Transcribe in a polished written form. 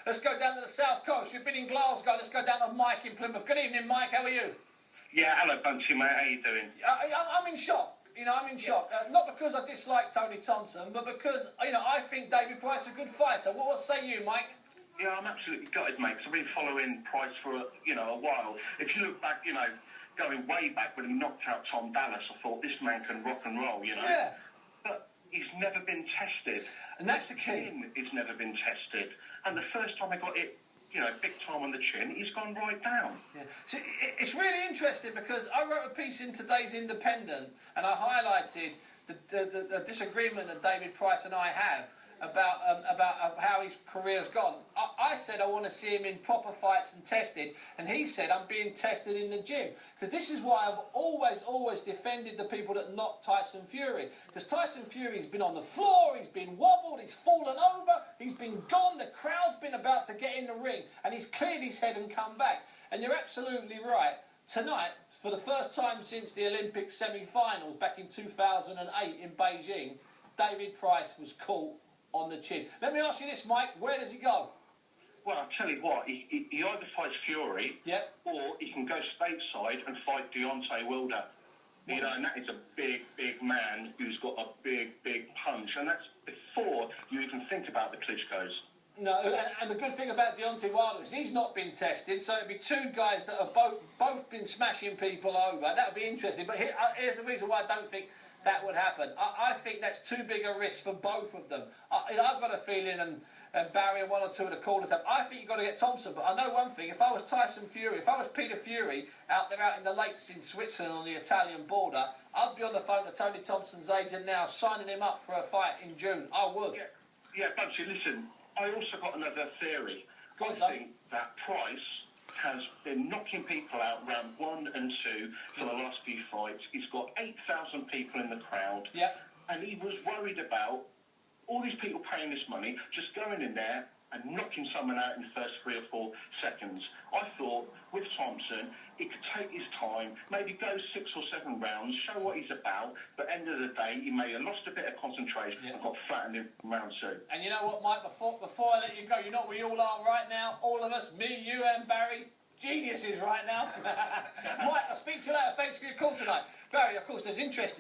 Let's go down to the south coast. You've been in Glasgow. Let's go down to Mike in Plymouth. Good evening, Mike. How are you? Yeah, hello, Buncie, mate. How you doing? I'm in shock. I'm in shock. Not because I dislike Tony Thompson, but because, I think David Price is a good fighter. What say you, Mike? Yeah, I'm absolutely gutted, mate, 'cause I've been following Price for, a while. If you look back, going way back when he knocked out Tom Dallas, I thought, this man can rock and roll, Yeah. But he's never been tested. And that's the key. He's never been tested. And the first time I got it, big time on the chin, he's gone right down. Yeah. So it's really interesting because I wrote a piece in today's Independent and I highlighted the disagreement that David Price and I have about how his career's gone. I said I want to see him in proper fights and tested, and he said I'm being tested in the gym. Because this is why I've always defended the people that knocked Tyson Fury. Because Tyson Fury's been on the floor, he's been wobbled, he's fallen over, he's been gone, the crowd's been about to get in the ring, and he's cleared his head and come back. And you're absolutely right. Tonight, for the first time since the Olympic semi-finals back in 2008 in Beijing, David Price was caught on the chin. Let me ask you this, Mike. Where does he go? Well, I'll tell you what. He either fights Fury, yep, or he can go stateside and fight Deontay Wilder. And that is a big man who's got a big punch. And that's before you even think about the Klitschko's. No, and the good thing about Deontay Wilder is he's not been tested, so it'd be two guys that have both been smashing people over. That would be interesting. But here's the reason why I don't think that would happen. I think that's too big a risk for both of them. I've got a feeling, and Barry and one or two of the callers have, I think you've got to get Thompson. But I know one thing, if I was Tyson Fury, if I was Peter Fury out there out in the lakes in Switzerland on the Italian border, I'd be on the phone to Tony Thompson's agent now, signing him up for a fight in June. I would. Yeah, Buncie, listen, I also got another theory. I think that Price has been knocking people out round 1 and 2 for the last few fights. He's got 8,000 people in the crowd. Yeah. And he was worried about all these people paying this money, just going in there and knocking someone out in the first 3 or 4 seconds. I thought, with Thompson, he could take his time, maybe go 6 or 7 rounds, show what he's about, but end of the day, he may have lost a bit of concentration and got flattened in round 2. And you know what, Mike, before I let you go, you know what we all are right now? All of us, me, you and Barry, geniuses right now. Mike, I'll speak to you later. Thanks for your call tonight. Barry, of course, there's interest.